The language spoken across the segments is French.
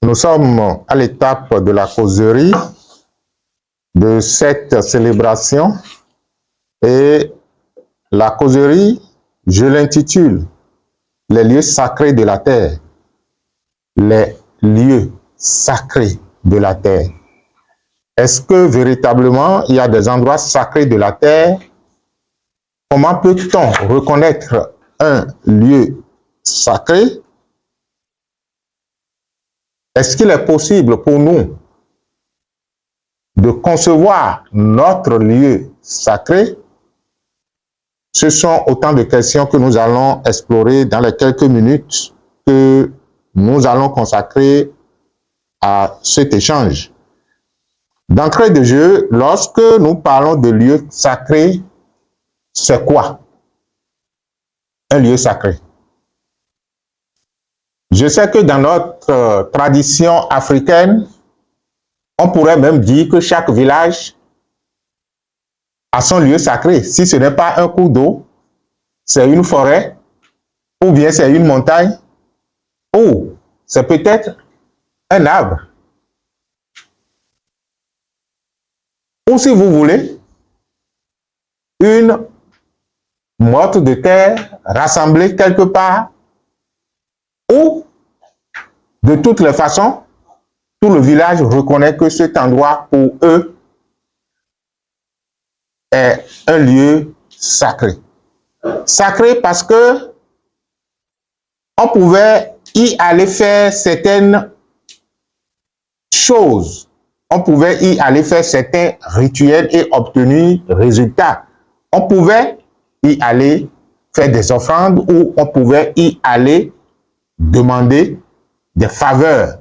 Nous sommes à l'étape de la causerie de cette célébration et la causerie, je l'intitule « Les lieux sacrés de la terre ». Les lieux sacrés de la terre. Est-ce que véritablement il y a des endroits sacrés de la terre? Comment peut-on reconnaître un lieu sacré? Est-ce qu'il est possible pour nous de concevoir notre lieu sacré? Ce sont autant de questions que nous allons explorer dans les quelques minutes que nous allons consacrer à cet échange. D'entrée de jeu, lorsque nous parlons de lieu sacré, c'est quoi un lieu sacré? Je sais que dans notre tradition africaine, on pourrait même dire que chaque village a son lieu sacré. Si ce n'est pas un cours d'eau, c'est une forêt, ou bien c'est une montagne, ou c'est peut-être un arbre. Ou si vous voulez, une motte de terre rassemblée quelque part, ou de toutes les façons, tout le village reconnaît que cet endroit pour eux est un lieu sacré. Sacré parce que on pouvait y aller faire certaines choses. On pouvait y aller faire certains rituels et obtenir résultats. On pouvait y aller faire des offrandes ou on pouvait y aller demander des faveurs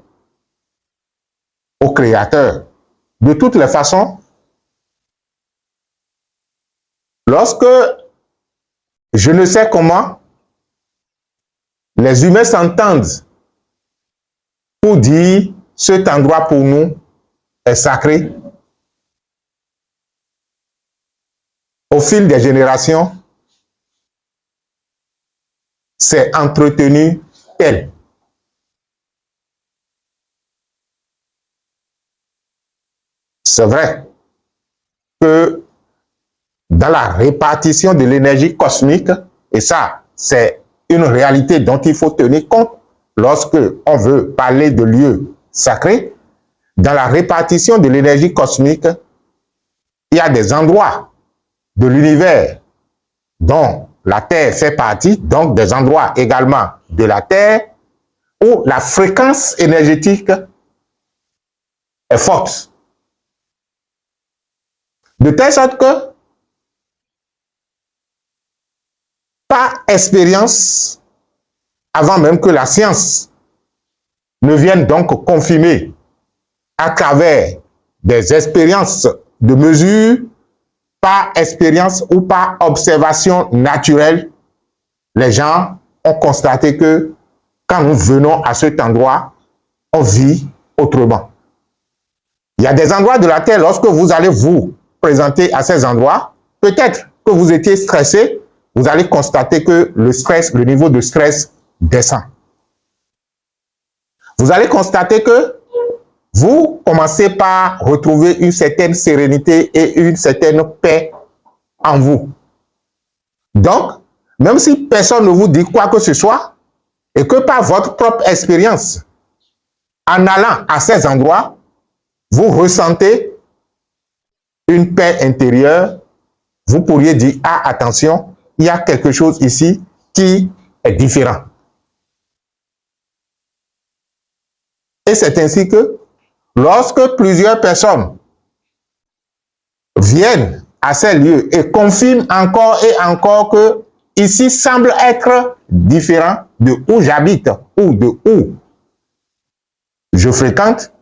au Créateur. De toutes les façons, lorsque je ne sais comment les humains s'entendent pour dire cet endroit pour nous est sacré, au fil des générations, c'est entretenu tel. C'est vrai que dans la répartition de l'énergie cosmique, et ça, c'est une réalité dont il faut tenir compte lorsque on veut parler de lieux sacrés, dans la répartition de l'énergie cosmique, il y a des endroits de l'univers dont la Terre fait partie, donc des endroits également de la Terre où la fréquence énergétique est forte. De telle sorte que, par expérience, avant même que la science ne vienne donc confirmer à travers des expériences de mesure, par expérience ou par observation naturelle, les gens ont constaté que quand nous venons à cet endroit, on vit autrement. Il y a des endroits de la Terre, lorsque vous allez vous présenter à ces endroits, peut-être que vous étiez stressé, vous allez constater que le stress, le niveau de stress descend. Vous allez constater que vous commencez par retrouver une certaine sérénité et une certaine paix en vous. Donc, même si personne ne vous dit quoi que ce soit, et que par votre propre expérience, en allant à ces endroits, vous ressentez une paix intérieure, vous pourriez dire, ah, attention, il y a quelque chose ici qui est différent. Et c'est ainsi que, lorsque plusieurs personnes viennent à ces lieux et confirment encore et encore que ici semble être différent de où j'habite ou de où je fréquente,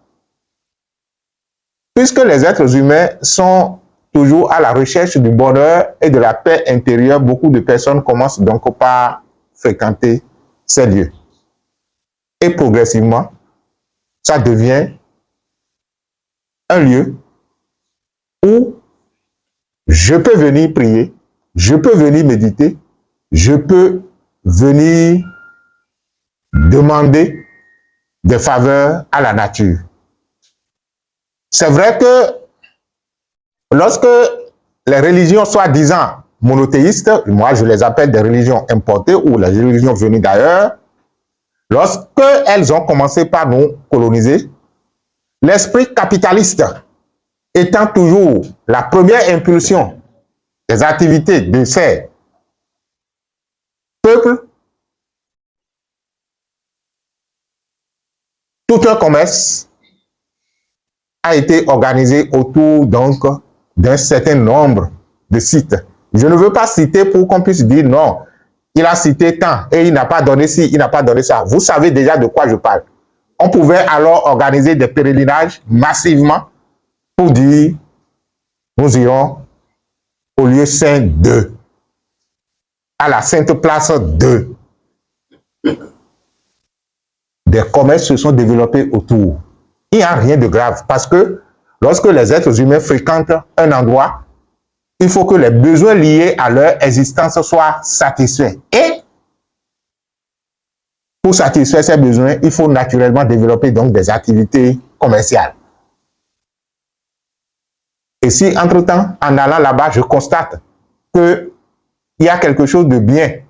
puisque les êtres humains sont toujours à la recherche du bonheur et de la paix intérieure, beaucoup de personnes commencent donc par fréquenter ces lieux. Et progressivement, ça devient un lieu où je peux venir prier, je peux venir méditer, je peux venir demander des faveurs à la nature. C'est vrai que lorsque les religions soi-disant monothéistes, moi je les appelle des religions importées ou les religions venues d'ailleurs, lorsque elles ont commencé par nous coloniser, l'esprit capitaliste étant toujours la première impulsion des activités de ces peuples, tout un commerce a été organisé autour donc d'un certain nombre de sites. Je ne veux pas citer pour qu'on puisse dire non, il a cité tant et il n'a pas donné ci, il n'a pas donné ça. Vous savez déjà de quoi je parle. On pouvait alors organiser des pèlerinages massivement pour dire nous irons au lieu saint de, à la sainte place de. Des commerces se sont développés autour. Il n'y a rien de grave parce que lorsque les êtres humains fréquentent un endroit, il faut que les besoins liés à leur existence soient satisfaits. Et pour satisfaire ces besoins, il faut naturellement développer donc des activités commerciales. Et si, entre-temps, en allant là-bas, je constate qu'il y a quelque chose de bien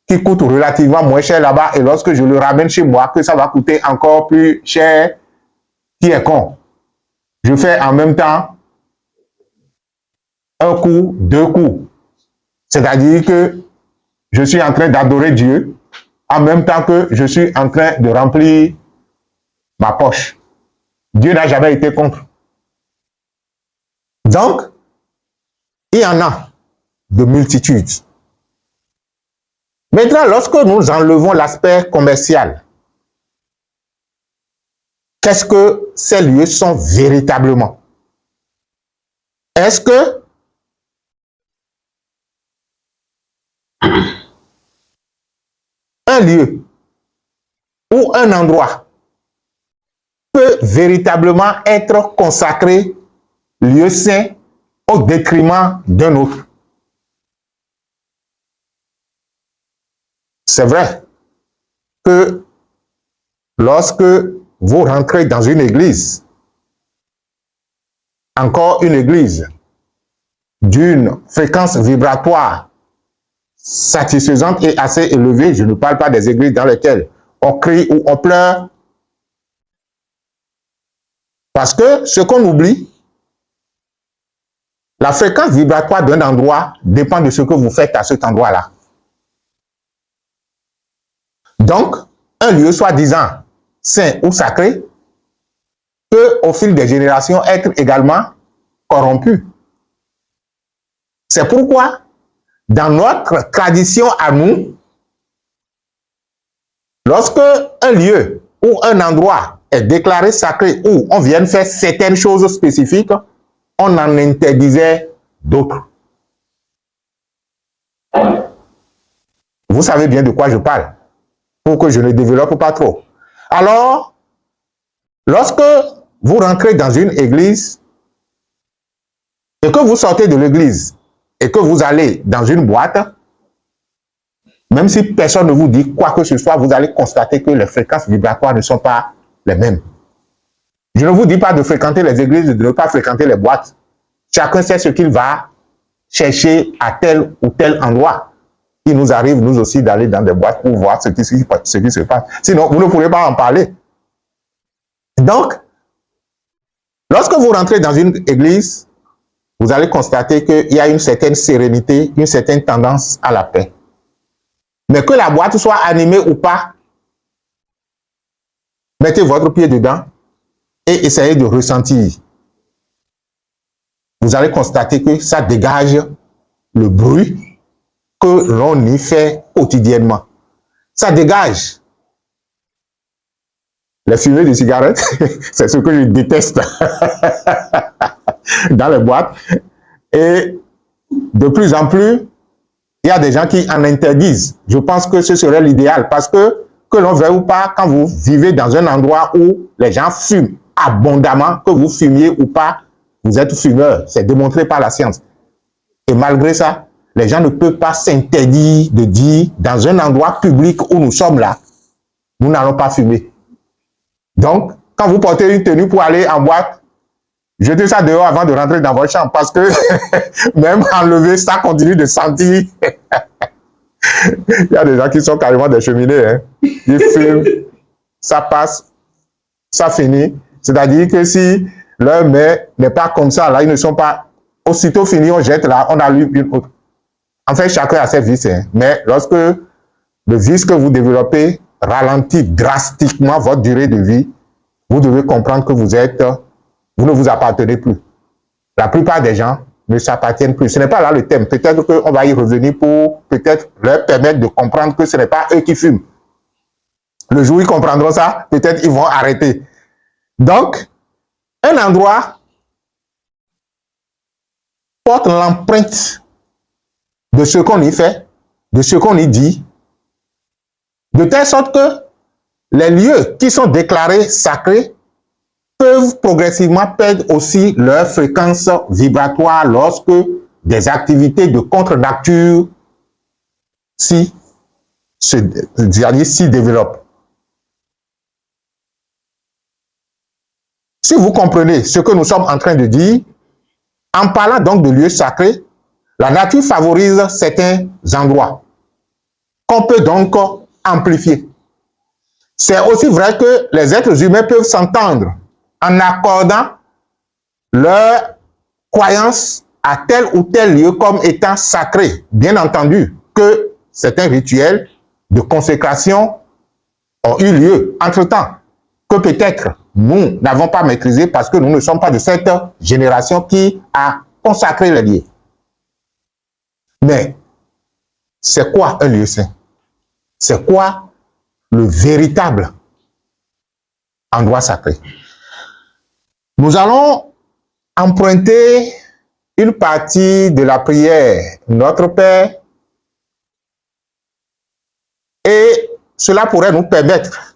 qui coûte relativement moins cher là-bas, et lorsque je le ramène chez moi, que ça va coûter encore plus cher, qui est con? Je fais en même temps un coup, deux coups. C'est-à-dire que je suis en train d'adorer Dieu en même temps que je suis en train de remplir ma poche. Dieu n'a jamais été contre. Donc, il y en a de multitudes. Maintenant, lorsque nous enlevons l'aspect commercial, qu'est-ce que ces lieux sont véritablement? Est-ce que un lieu ou un endroit peut véritablement être consacré lieu saint au détriment d'un autre? C'est vrai que lorsque vous rentrez dans une église, encore une église d'une fréquence vibratoire satisfaisante et assez élevée, je ne parle pas des églises dans lesquelles on crie ou on pleure, parce que ce qu'on oublie, la fréquence vibratoire d'un endroit dépend de ce que vous faites à cet endroit-là. Donc, un lieu soi-disant saint ou sacré peut, au fil des générations, être également corrompu. C'est pourquoi, dans notre tradition à nous, lorsque un lieu ou un endroit est déclaré sacré ou on vient faire certaines choses spécifiques, on en interdisait d'autres. Vous savez bien de quoi je parle, pour que je ne développe pas trop. Alors, lorsque vous rentrez dans une église et que vous sortez de l'église et que vous allez dans une boîte, même si personne ne vous dit quoi que ce soit, vous allez constater que les fréquences vibratoires ne sont pas les mêmes. Je ne vous dis pas de fréquenter les églises, de ne pas fréquenter les boîtes. Chacun sait ce qu'il va chercher à tel ou tel endroit. Il nous arrive, nous aussi, d'aller dans des boîtes pour voir ce qui se passe. Sinon, vous ne pourrez pas en parler. Donc, lorsque vous rentrez dans une église, vous allez constater qu'il y a une certaine sérénité, une certaine tendance à la paix. Mais que la boîte soit animée ou pas, mettez votre pied dedans et essayez de ressentir. Vous allez constater que ça dégage le bruit que l'on y fait quotidiennement. Ça dégage les fumées de cigarettes, c'est ce que je déteste dans les boîtes. Et de plus en plus, il y a des gens qui en interdisent. Je pense que ce serait l'idéal parce que l'on veuille ou pas, quand vous vivez dans un endroit où les gens fument abondamment, que vous fumiez ou pas, vous êtes fumeur. C'est démontré par la science. Et malgré ça, les gens ne peuvent pas s'interdire de dire dans un endroit public où nous sommes là, nous n'allons pas fumer. Donc, quand vous portez une tenue pour aller en boîte, jetez ça dehors avant de rentrer dans votre chambre parce que même enlever, ça continue de sentir. Il y a des gens qui sont carrément des cheminées. Hein. Ils fument, ça passe, ça finit. C'est-à-dire que si leur main n'est pas comme ça, là, ils ne sont pas... Aussitôt fini, on jette là, on allume une autre. En fait, chacun a ses vices. Hein. Mais lorsque le vice que vous développez ralentit drastiquement votre durée de vie, vous devez comprendre que vous ne vous appartenez plus. La plupart des gens ne s'appartiennent plus. Ce n'est pas là le thème. Peut-être qu'on va y revenir pour peut-être leur permettre de comprendre que ce n'est pas eux qui fument. Le jour où ils comprendront ça, peut-être ils vont arrêter. Donc, un endroit porte l'empreinte de ce qu'on y fait, de ce qu'on y dit, de telle sorte que les lieux qui sont déclarés sacrés peuvent progressivement perdre aussi leur fréquence vibratoire lorsque des activités de contre-nature s'y développent. Si vous comprenez ce que nous sommes en train de dire, en parlant donc de lieux sacrés, la nature favorise certains endroits qu'on peut donc amplifier. C'est aussi vrai que les êtres humains peuvent s'entendre en accordant leur croyance à tel ou tel lieu comme étant sacré. Bien entendu que certains rituels de consécration ont eu lieu entre-temps, que peut-être nous n'avons pas maîtrisé parce que nous ne sommes pas de cette génération qui a consacré les lieux. Mais c'est quoi un lieu saint? C'est quoi le véritable endroit sacré? Nous allons emprunter une partie de la prière Notre Père et cela pourrait nous permettre,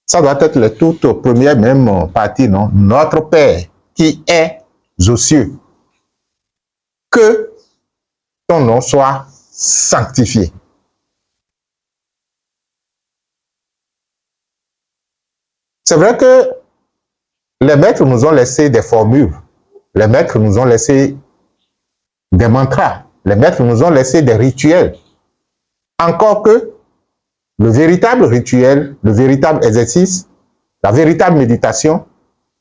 ça doit être la toute première même partie, non? Notre Père qui est aux cieux, que ton nom soit sanctifié. C'est vrai que les maîtres nous ont laissé des formules, les maîtres nous ont laissé des mantras, les maîtres nous ont laissé des rituels. Encore que le véritable rituel, le véritable exercice, la véritable méditation,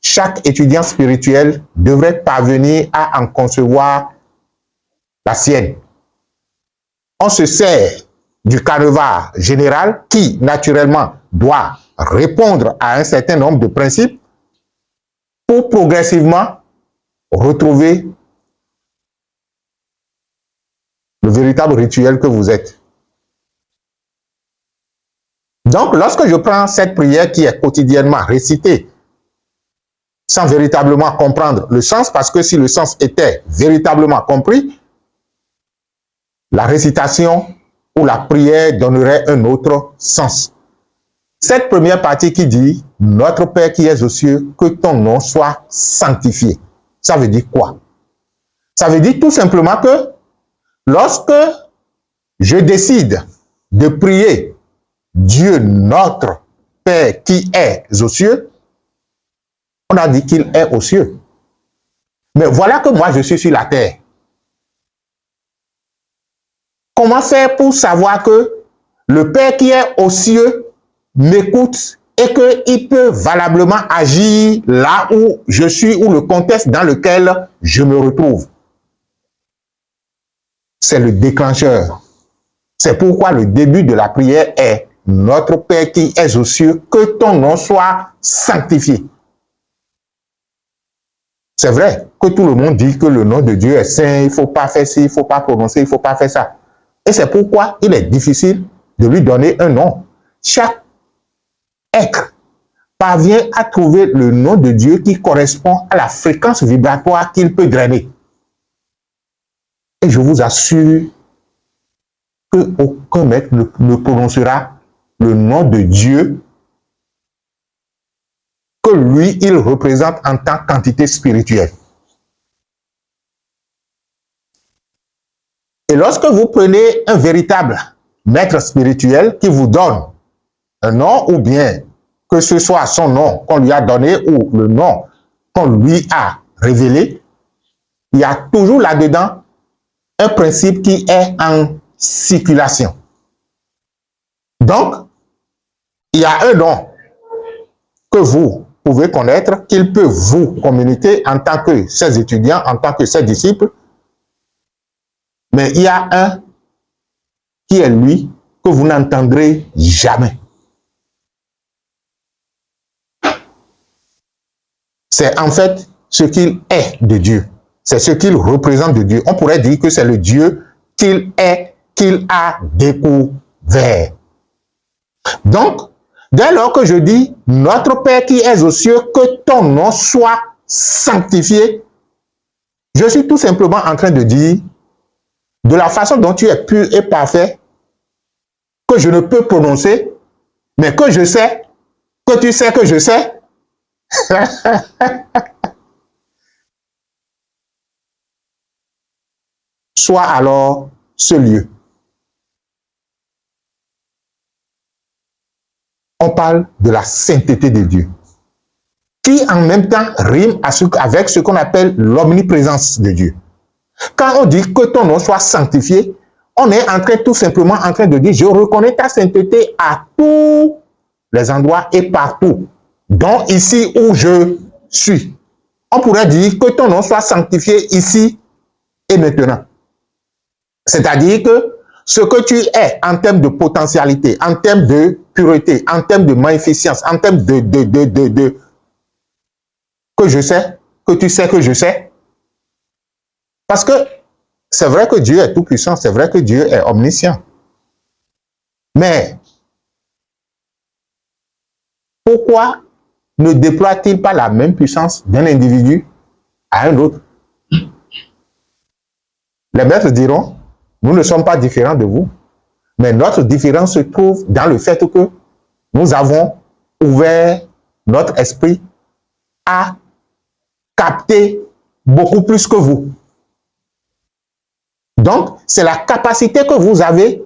chaque étudiant spirituel devrait parvenir à en concevoir la sienne. On se sert du canevas général qui, naturellement, doit répondre à un certain nombre de principes pour progressivement retrouver le véritable rituel que vous êtes. Donc, lorsque je prends cette prière qui est quotidiennement récitée, sans véritablement comprendre le sens, parce que si le sens était véritablement compris, la récitation ou la prière donnerait un autre sens. Cette première partie qui dit « Notre Père qui es aux cieux, que ton nom soit sanctifié », ça veut dire quoi? Ça veut dire tout simplement que lorsque je décide de prier Dieu notre Père qui est aux cieux, on a dit qu'il est aux cieux. Mais voilà que moi je suis sur la terre. Comment faire pour savoir que le Père qui est aux cieux m'écoute et qu'il peut valablement agir là où je suis ou le contexte dans lequel je me retrouve? C'est le déclencheur. C'est pourquoi le début de la prière est « Notre Père qui es aux cieux, que ton nom soit sanctifié ». C'est vrai que tout le monde dit que le nom de Dieu est saint, il ne faut pas faire ci, il ne faut pas prononcer, il ne faut pas faire ça. Et c'est pourquoi il est difficile de lui donner un nom. Chaque être parvient à trouver le nom de Dieu qui correspond à la fréquence vibratoire qu'il peut drainer. Et je vous assure qu'aucun maître ne prononcera le nom de Dieu que lui, il représente en tant qu'entité spirituelle. Et lorsque vous prenez un véritable maître spirituel qui vous donne un nom ou bien que ce soit son nom qu'on lui a donné ou le nom qu'on lui a révélé, il y a toujours là-dedans un principe qui est en circulation. Donc, il y a un nom que vous pouvez connaître, qu'il peut vous communiquer en tant que ses étudiants, en tant que ses disciples, mais il y a un qui est lui que vous n'entendrez jamais. C'est en fait ce qu'il est de Dieu. C'est ce qu'il représente de Dieu. On pourrait dire que c'est le Dieu qu'il est, qu'il a découvert. Donc, dès lors que je dis « Notre Père qui es aux cieux, que ton nom soit sanctifié », je suis tout simplement en train de dire de la façon dont tu es pur et parfait, que je ne peux prononcer, mais que je sais, que tu sais que je sais. Soit alors ce lieu. On parle de la sainteté de Dieu, qui en même temps rime avec ce qu'on appelle l'omniprésence de Dieu. Quand on dit que ton nom soit sanctifié, on est tout simplement en train de dire, je reconnais ta sainteté à tous les endroits et partout, dont ici où je suis. On pourrait dire que ton nom soit sanctifié ici et maintenant. C'est-à-dire que ce que tu es en termes de potentialité, en termes de pureté, en termes de magnificence, en termes de que je sais, que tu sais que je sais. Parce que c'est vrai que Dieu est tout puissant, c'est vrai que Dieu est omniscient. Mais pourquoi ne déploie-t-il pas la même puissance d'un individu à un autre? Les maîtres diront, nous ne sommes pas différents de vous, mais notre différence se trouve dans le fait que nous avons ouvert notre esprit à capter beaucoup plus que vous. Donc, c'est la capacité que vous avez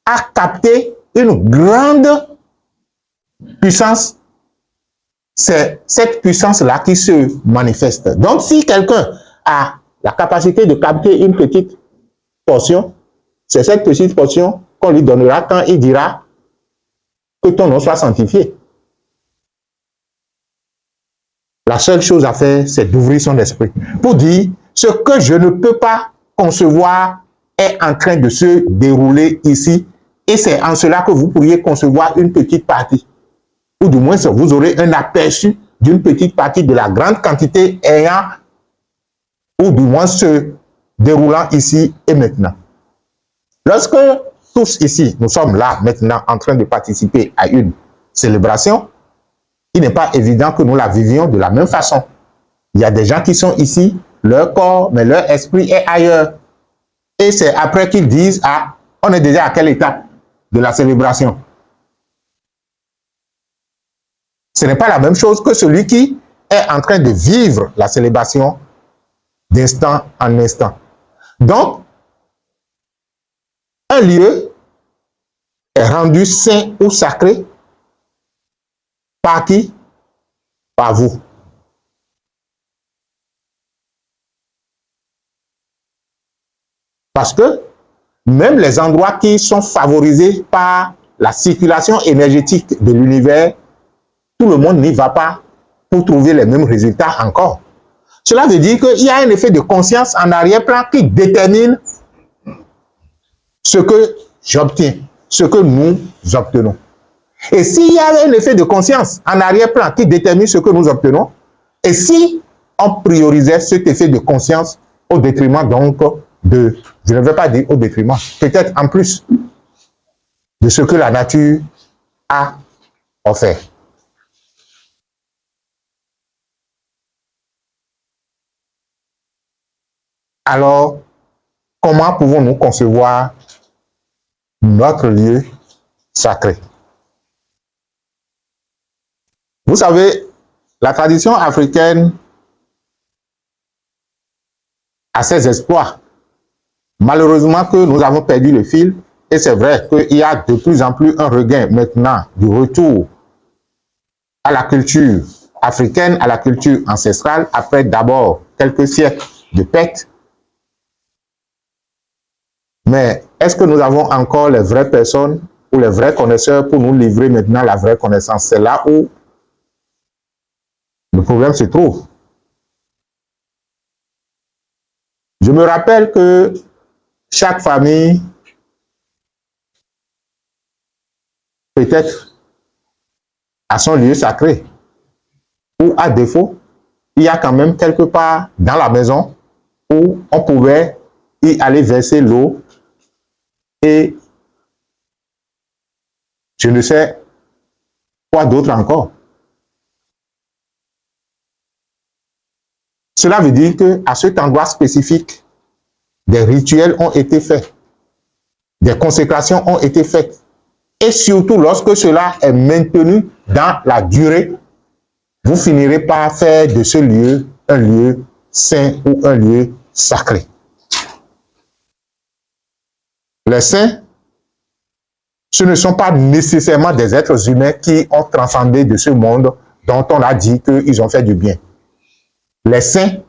à capter une grande puissance. C'est cette puissance-là qui se manifeste. Donc, si quelqu'un a la capacité de capter une petite portion, c'est cette petite portion qu'on lui donnera quand il dira que ton nom soit sanctifié. La seule chose à faire, c'est d'ouvrir son esprit pour dire ce que je ne peux pas concevoir est en train de se dérouler ici, et c'est en cela que vous pourriez concevoir une petite partie, ou du moins vous aurez un aperçu d'une petite partie de la grande quantité ayant, ou du moins se déroulant ici et maintenant. Lorsque tous ici, nous sommes là maintenant en train de participer à une célébration, il n'est pas évident que nous la vivions de la même façon. Il y a des gens qui sont ici, leur corps, mais leur esprit est ailleurs. Et c'est après qu'ils disent, ah, on est déjà à quelle étape de la célébration? Ce n'est pas la même chose que celui qui est en train de vivre la célébration d'instant en instant. Donc, un lieu est rendu saint ou sacré par qui? Par vous. Parce que même les endroits qui sont favorisés par la circulation énergétique de l'univers, tout le monde n'y va pas pour trouver les mêmes résultats encore. Cela veut dire qu'il y a un effet de conscience en arrière-plan qui détermine ce que j'obtiens, ce que nous obtenons. Et s'il y a un effet de conscience en arrière-plan qui détermine ce que nous obtenons, et si on priorisait cet effet de conscience au détriment donc de, je ne veux pas dire au détriment, peut-être en plus de ce que la nature a offert. Alors, comment pouvons-nous concevoir notre lieu sacré? Vous savez, la tradition africaine a ses exploits. Malheureusement que nous avons perdu le fil, et c'est vrai qu'il y a de plus en plus un regain maintenant du retour à la culture africaine, à la culture ancestrale, après d'abord quelques siècles de perte. Mais est-ce que nous avons encore les vraies personnes ou les vrais connaisseurs pour nous livrer maintenant la vraie connaissance? C'est là où le problème se trouve. Je me rappelle que chaque famille, peut-être, a son lieu sacré. Ou à défaut, il y a quand même quelque part dans la maison où on pouvait y aller verser l'eau et je ne sais quoi d'autre encore. Cela veut dire qu'à cet endroit spécifique, des rituels ont été faits, des consécrations ont été faites. Et surtout, lorsque cela est maintenu dans la durée, vous finirez par faire de ce lieu un lieu saint ou un lieu sacré. Les saints, ce ne sont pas nécessairement des êtres humains qui ont transcendé de ce monde dont on a dit qu'ils ont fait du bien. Les saints,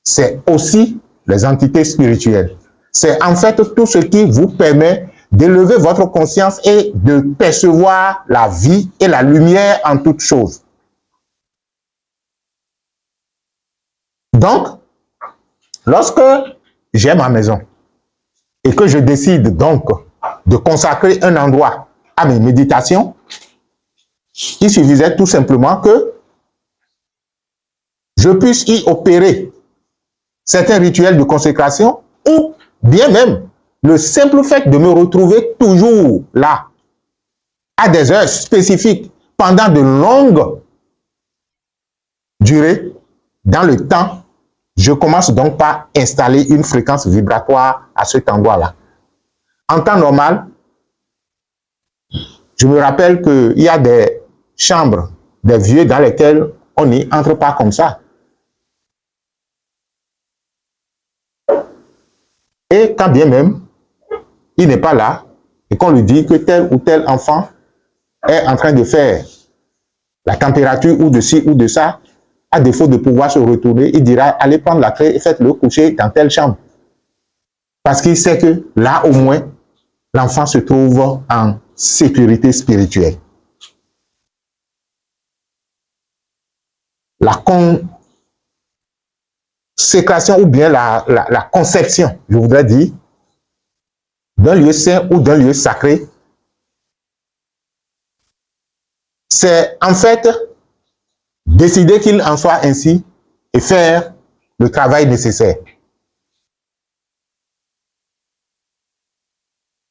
c'est aussi les entités spirituelles. C'est en fait tout ce qui vous permet d'élever votre conscience et de percevoir la vie et la lumière en toutes choses. Donc, lorsque j'ai ma maison et que je décide donc de consacrer un endroit à mes méditations, il suffisait tout simplement que je puisse y opérer certains rituels de consécration ou bien même le simple fait de me retrouver toujours là, à des heures spécifiques, pendant de longues durées, dans le temps, je commence donc par installer une fréquence vibratoire à cet endroit-là. En temps normal, je me rappelle qu'il y a des chambres, des vieux dans lesquelles on n'y entre pas comme ça. Et quand bien même, il n'est pas là, et qu'on lui dit que tel ou tel enfant est en train de faire la température ou de ci ou de ça, à défaut de pouvoir se retourner, il dira, allez prendre la clé et faites-le coucher dans telle chambre. Parce qu'il sait que là, au moins, l'enfant se trouve en sécurité spirituelle. La consécration ou bien la conception, je voudrais dire, d'un lieu saint ou d'un lieu sacré, c'est en fait décider qu'il en soit ainsi et faire le travail nécessaire.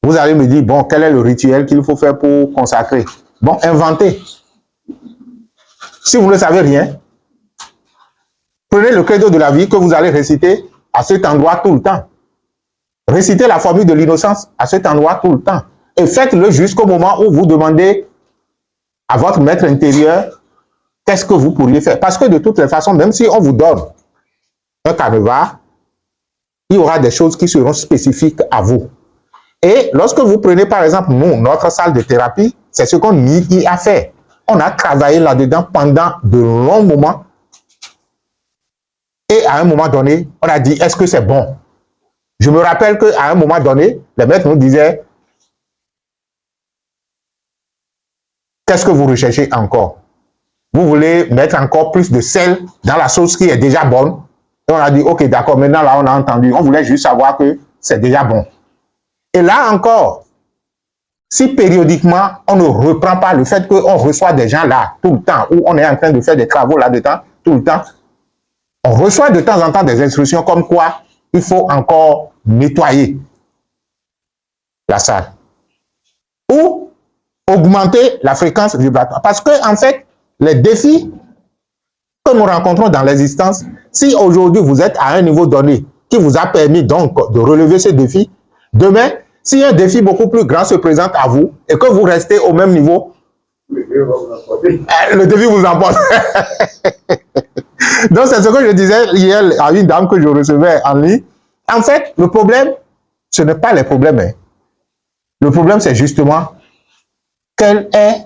Vous allez me dire, bon, quel est le rituel qu'il faut faire pour consacrer? Bon, inventez. Si vous ne savez rien, prenez le credo de la vie que vous allez réciter à cet endroit tout le temps. Récitez la formule de l'innocence à cet endroit tout le temps. Et faites-le jusqu'au moment où vous demandez à votre maître intérieur qu'est-ce que vous pourriez faire. Parce que de toutes les façons, même si on vous donne un canevas, il y aura des choses qui seront spécifiques à vous. Et lorsque vous prenez par exemple notre salle de thérapie, c'est ce qu'on y a fait. On a travaillé là-dedans pendant de longs moments. Et à un moment donné, on a dit, est-ce que c'est bon? Je me rappelle qu'à un moment donné, les maîtres nous disaient, qu'est-ce que vous recherchez encore? Vous voulez mettre encore plus de sel dans la sauce qui est déjà bonne? Et on a dit, ok, d'accord, maintenant là, on a entendu. On voulait juste savoir que c'est déjà bon. Et là encore, si périodiquement, on ne reprend pas le fait qu'on reçoit des gens là tout le temps, ou on est en train de faire des travaux là-dedans tout le temps, on reçoit de temps en temps des instructions comme quoi il faut encore nettoyer la salle. Ou augmenter la fréquence vibratoire. Parce que, en fait, les défis que nous rencontrons dans l'existence, si aujourd'hui vous êtes à un niveau donné qui vous a permis donc de relever ce défi, demain, si un défi beaucoup plus grand se présente à vous et que vous restez au même niveau, le défi vous emporte. Donc, c'est ce que je disais hier à une dame que je recevais en ligne. En fait, le problème, ce n'est pas les problèmes. Hein. Le problème, c'est justement quel est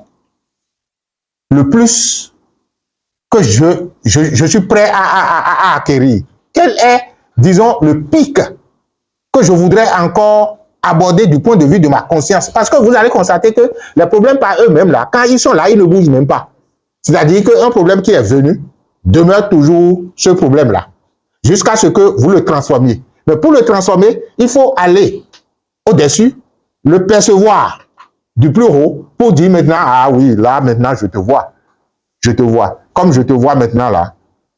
le plus que je suis prêt à acquérir? Quel est, disons, le pic que je voudrais encore aborder du point de vue de ma conscience? Parce que vous allez constater que les problèmes par eux-mêmes, là, quand ils sont là, ils ne bougent même pas. C'est-à-dire qu'un problème qui est venu demeure toujours ce problème-là, jusqu'à ce que vous le transformiez. Mais pour le transformer, il faut aller au-dessus, le percevoir du plus haut pour dire maintenant, ah oui, là, maintenant, je te vois. Je te vois. Comme je te vois maintenant, là,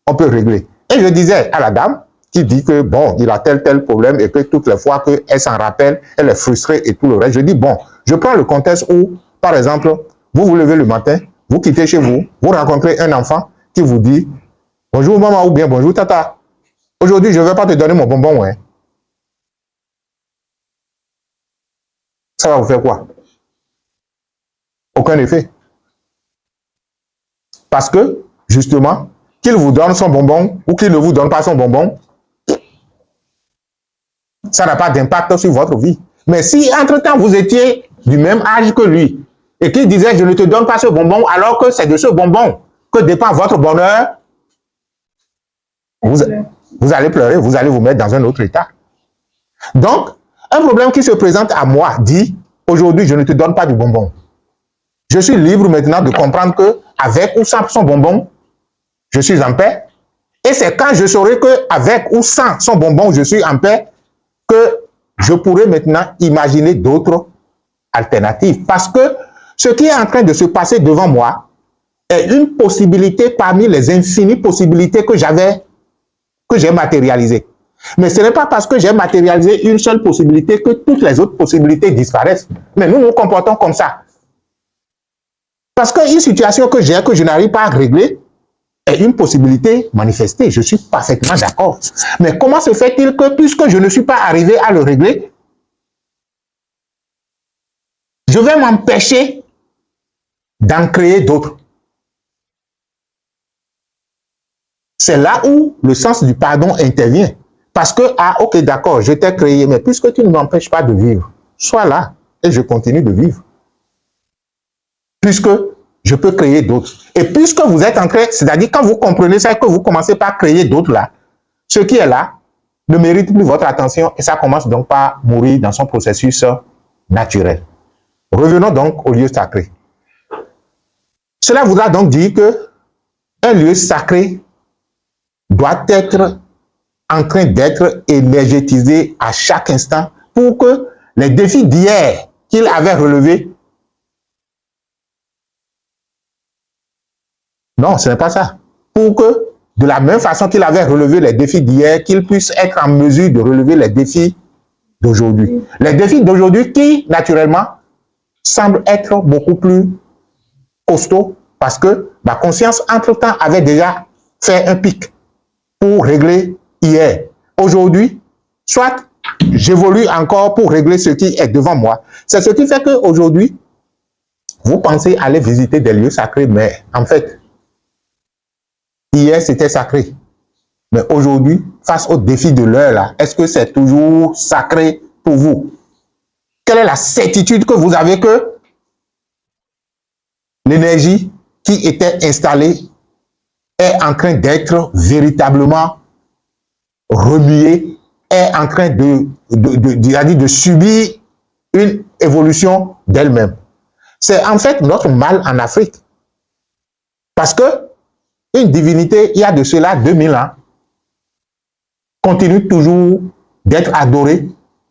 on peut régler. Et je disais à la dame qui dit que, bon, il a tel problème et que toutes les fois qu'elle s'en rappelle, elle est frustrée et tout le reste. Je dis, bon, je prends le contexte où, par exemple, vous vous levez le matin, vous quittez chez vous, vous rencontrez un enfant qui vous dit, bonjour maman ou bien bonjour tata. Aujourd'hui, je ne vais pas te donner mon bonbon, hein. Ça va vous faire quoi? Aucun effet. Parce que, justement, qu'il vous donne son bonbon ou qu'il ne vous donne pas son bonbon, ça n'a pas d'impact sur votre vie. Mais si, entre-temps, vous étiez du même âge que lui et qu'il disait, je ne te donne pas ce bonbon, alors que c'est de ce bonbon que dépend votre bonheur, vous allez pleurer, vous allez vous mettre dans un autre état. Donc, un problème qui se présente à moi dit, aujourd'hui, je ne te donne pas du bonbon. Je suis libre maintenant de comprendre que, avec ou sans son bonbon, je suis en paix. Et c'est quand je saurai que, avec ou sans son bonbon, je suis en paix, que je pourrais maintenant imaginer d'autres alternatives. Parce que ce qui est en train de se passer devant moi est une possibilité parmi les infinies possibilités que j'ai matérialisées. Mais ce n'est pas parce que j'ai matérialisé une seule possibilité que toutes les autres possibilités disparaissent. Mais nous nous comportons comme ça. Parce qu'une situation que j'ai, que je n'arrive pas à régler, est une possibilité manifestée. Je suis parfaitement d'accord. Mais comment se fait-il que, puisque je ne suis pas arrivé à le régler, je vais m'empêcher d'en créer d'autres? C'est là où le sens du pardon intervient. Parce que, ah, ok, d'accord, je t'ai créé, mais puisque tu ne m'empêches pas de vivre, sois là et je continue de vivre. Puisque je peux créer d'autres. Et puisque vous êtes en train, c'est-à-dire quand vous comprenez ça et que vous commencez par créer d'autres là, ce qui est là ne mérite plus votre attention et ça commence donc par mourir dans son processus naturel. Revenons donc au lieu sacré. Cela voudra donc dire que un lieu sacré doit être en train d'être énergétisé à chaque instant pour que les défis d'hier qu'il avait relevés, non, ce n'est pas ça, pour que de la même façon qu'il avait relevé les défis d'hier, qu'il puisse être en mesure de relever les défis d'aujourd'hui. Les défis d'aujourd'hui qui, naturellement, semblent être beaucoup plus costauds parce que ma conscience, entre-temps, avait déjà fait un pic pour régler hier. Aujourd'hui, soit j'évolue encore pour régler ce qui est devant moi. C'est ce qui fait qu'aujourd'hui, vous pensez aller visiter des lieux sacrés, mais en fait, hier c'était sacré. Mais aujourd'hui, face au défi de l'heure là, est-ce que c'est toujours sacré pour vous? Quelle est la certitude que vous avez que l'énergie qui était installée est en train d'être véritablement remuée, est en train de subir une évolution d'elle-même? C'est en fait notre mal en Afrique. Parce que une divinité, il y a de cela 2000 ans, continue toujours d'être adorée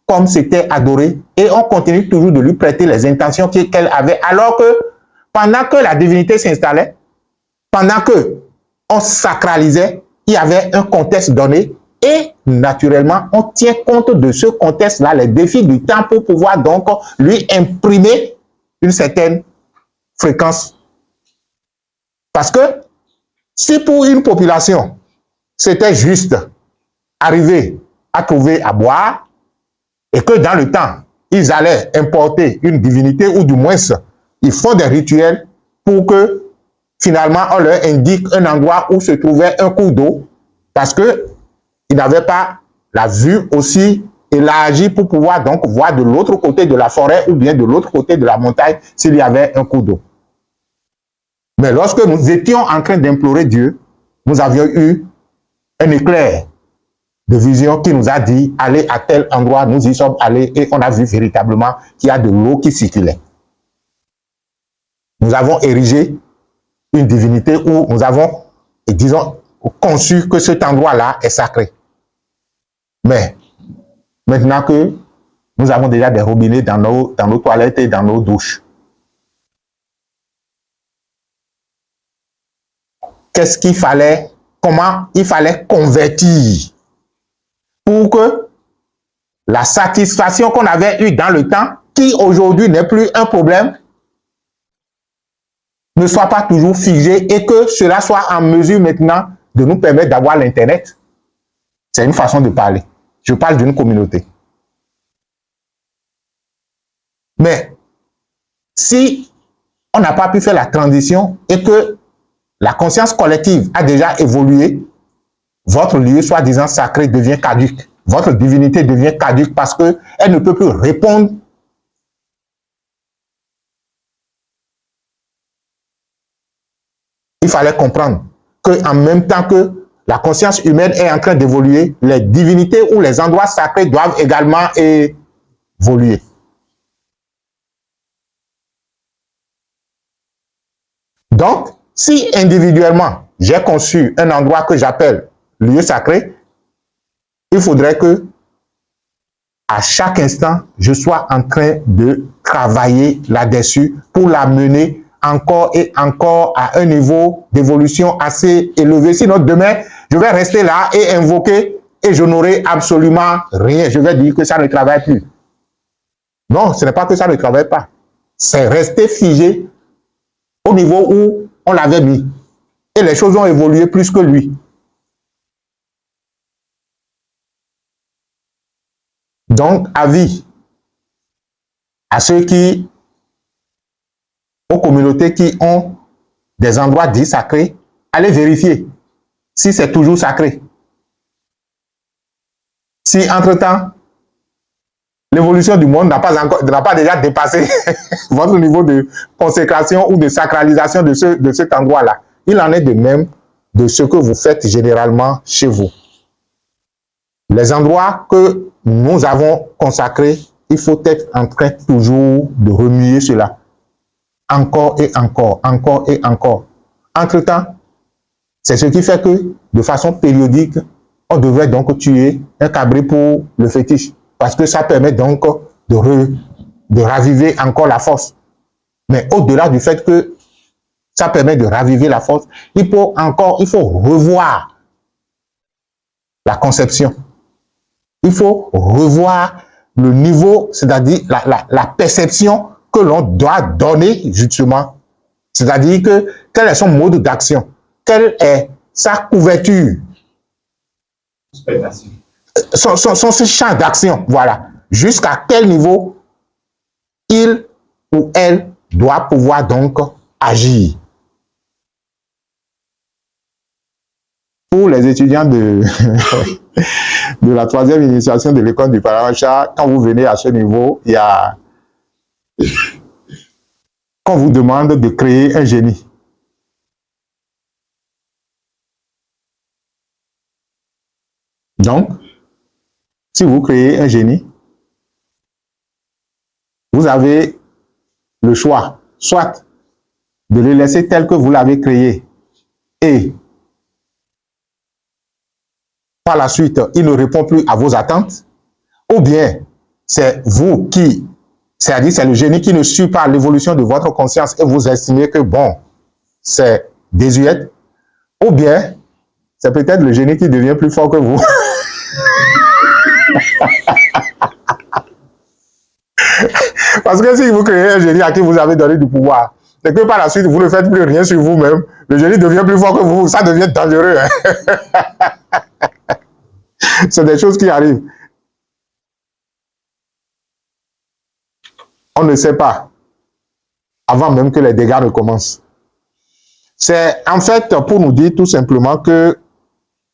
comme c'était adoré et on continue toujours de lui prêter les intentions qu'elle avait, alors que pendant que la divinité s'installait, pendant que on sacralisait, il y avait un contexte donné et naturellement, on tient compte de ce contexte-là, les défis du temps pour pouvoir donc lui imprimer une certaine fréquence. Parce que si pour une population, c'était juste arriver à trouver à boire et que dans le temps, ils allaient importer une divinité ou du moins, ils font des rituels pour que finalement, on leur indique un endroit où se trouvait un cours d'eau parce qu'ils n'avaient pas la vue aussi élargie pour pouvoir donc voir de l'autre côté de la forêt ou bien de l'autre côté de la montagne s'il y avait un cours d'eau. Mais lorsque nous étions en train d'implorer Dieu, nous avions eu un éclair de vision qui nous a dit, allez à tel endroit, nous y sommes allés et on a vu véritablement qu'il y a de l'eau qui circulait. Nous avons érigé une divinité où nous avons, disons, conçu que cet endroit-là est sacré. Mais maintenant que nous avons déjà des robinets dans nos toilettes et dans nos douches, qu'est-ce qu'il fallait, comment il fallait convertir pour que la satisfaction qu'on avait eue dans le temps, qui aujourd'hui n'est plus un problème, ne soit pas toujours figée et que cela soit en mesure maintenant de nous permettre d'avoir l'Internet. C'est une façon de parler. Je parle d'une communauté. Mais si on n'a pas pu faire la transition et que la conscience collective a déjà évolué, votre lieu soi-disant sacré devient caduque. Votre divinité devient caduque parce qu'elle ne peut plus répondre il fallait comprendre qu'en même temps que la conscience humaine est en train d'évoluer, les divinités ou les endroits sacrés doivent également évoluer. Donc, si individuellement, j'ai conçu un endroit que j'appelle lieu sacré, il faudrait que à chaque instant, je sois en train de travailler là-dessus pour l'amener encore et encore à un niveau d'évolution assez élevé. Sinon, demain, je vais rester là et invoquer et je n'aurai absolument rien. Je vais dire que ça ne travaille plus. Non, ce n'est pas que ça ne travaille pas. C'est rester figé au niveau où on l'avait mis. Et les choses ont évolué plus que lui. Donc, avis à ceux qui, aux communautés qui ont des endroits dits sacrés, allez vérifier si c'est toujours sacré. Si, entre-temps, l'évolution du monde n'a pas déjà dépassé votre niveau de consécration ou de sacralisation de cet endroit-là. Il en est de même de ce que vous faites généralement chez vous. Les endroits que nous avons consacrés, il faut être en train toujours de remuer cela. Encore et encore, encore et encore. Entre-temps, c'est ce qui fait que, de façon périodique, on devrait donc tuer un cabri pour le fétiche. Parce que ça permet donc de raviver encore la force. Mais au-delà du fait que ça permet de raviver la force, il faut revoir la conception. Il faut revoir le niveau, c'est-à-dire la perception que l'on doit donner justement. C'est-à-dire que quel est son mode d'action? Quelle est sa couverture? Son champ d'action, voilà. Jusqu'à quel niveau il ou elle doit pouvoir donc agir. Pour les étudiants de la 3e initiation de l'école du Paramahansa, quand vous venez à ce niveau, il y a... qu'on vous demande de créer un génie. Donc, si vous créez un génie, vous avez le choix, soit de le laisser tel que vous l'avez créé et par la suite, il ne répond plus à vos attentes, ou bien c'est vous qui, c'est-à-dire c'est le génie qui ne suit pas l'évolution de votre conscience et vous estimez que bon, c'est désuet, ou bien c'est peut-être le génie qui devient plus fort que vous. Parce que si vous créez un génie à qui vous avez donné du pouvoir, et que par la suite vous ne faites plus rien sur vous-même, le génie devient plus fort que vous, ça devient dangereux. Hein? C'est des choses qui arrivent. On ne sait pas, avant même que les dégâts ne commencent. C'est en fait pour nous dire tout simplement que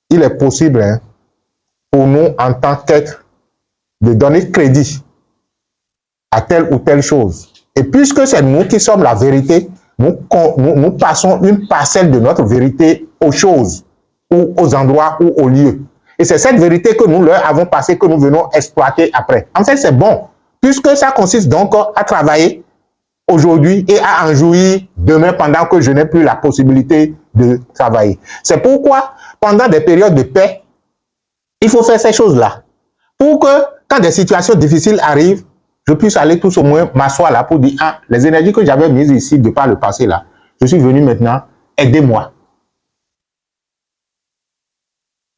il est possible hein, pour nous en tant qu'être de donner crédit à telle ou telle chose. Et puisque c'est nous qui sommes la vérité, nous passons une parcelle de notre vérité aux choses, ou aux endroits, ou aux lieux. Et c'est cette vérité que nous leur avons passée, que nous venons exploiter après. En fait, c'est bon, puisque ça consiste donc à travailler aujourd'hui et à en jouir demain pendant que je n'ai plus la possibilité de travailler. C'est pourquoi, pendant des périodes de paix, il faut faire ces choses-là. Pour que, quand des situations difficiles arrivent, je puisse aller tout au moins m'asseoir là pour dire, ah, les énergies que j'avais mises ici de par le passé là, je suis venu maintenant, aidez-moi.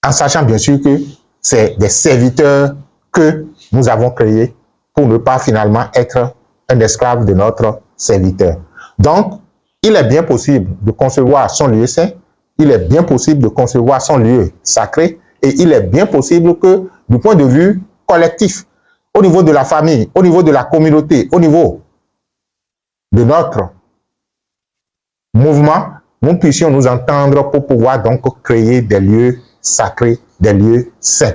En sachant bien sûr que c'est des serviteurs que nous avons créés pour ne pas finalement être un esclave de notre serviteur. Donc, il est bien possible de concevoir son lieu saint, il est bien possible de concevoir son lieu sacré, et il est bien possible que, du point de vue collectif, au niveau de la famille, au niveau de la communauté, au niveau de notre mouvement, nous puissions nous entendre pour pouvoir donc créer des lieux sacrés, des lieux saints.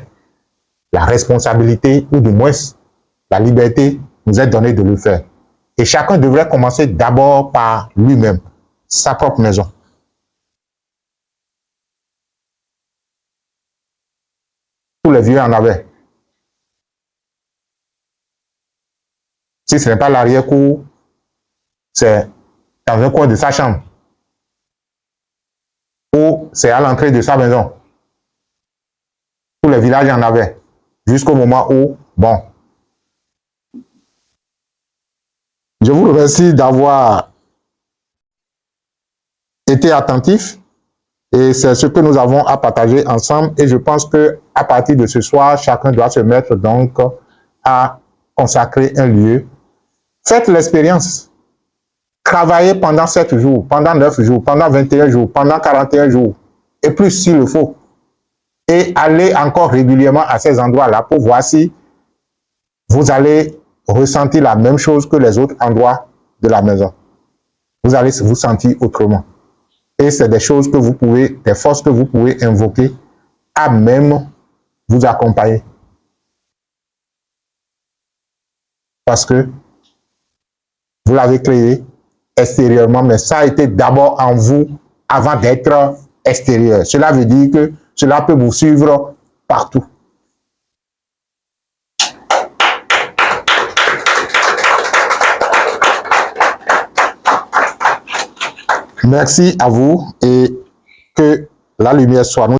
La responsabilité, ou du moins la liberté, nous est donnée de le faire. Et chacun devrait commencer d'abord par lui-même, sa propre maison. Tous les vieux en avaient. Si ce n'est pas l'arrière-cour, c'est dans un coin de sa chambre. Ou c'est à l'entrée de sa maison. Tous les villages en avaient. Jusqu'au moment où, bon. Je vous remercie d'avoir été attentif. Et c'est ce que nous avons à partager ensemble. Et je pense que à partir de ce soir, chacun doit se mettre donc à consacrer un lieu. Faites l'expérience. Travaillez pendant 7 jours, pendant 9 jours, pendant 21 jours, pendant 41 jours, et plus s'il le faut. Et allez encore régulièrement à ces endroits-là pour voir si vous allez ressentir la même chose que les autres endroits de la maison. Vous allez vous sentir autrement. Et c'est des choses que vous pouvez, des forces que vous pouvez invoquer à même vous accompagner. Parce que vous l'avez créé extérieurement, mais ça a été d'abord en vous avant d'être extérieur. Cela veut dire que cela peut vous suivre partout. Merci à vous et que la lumière soit nous.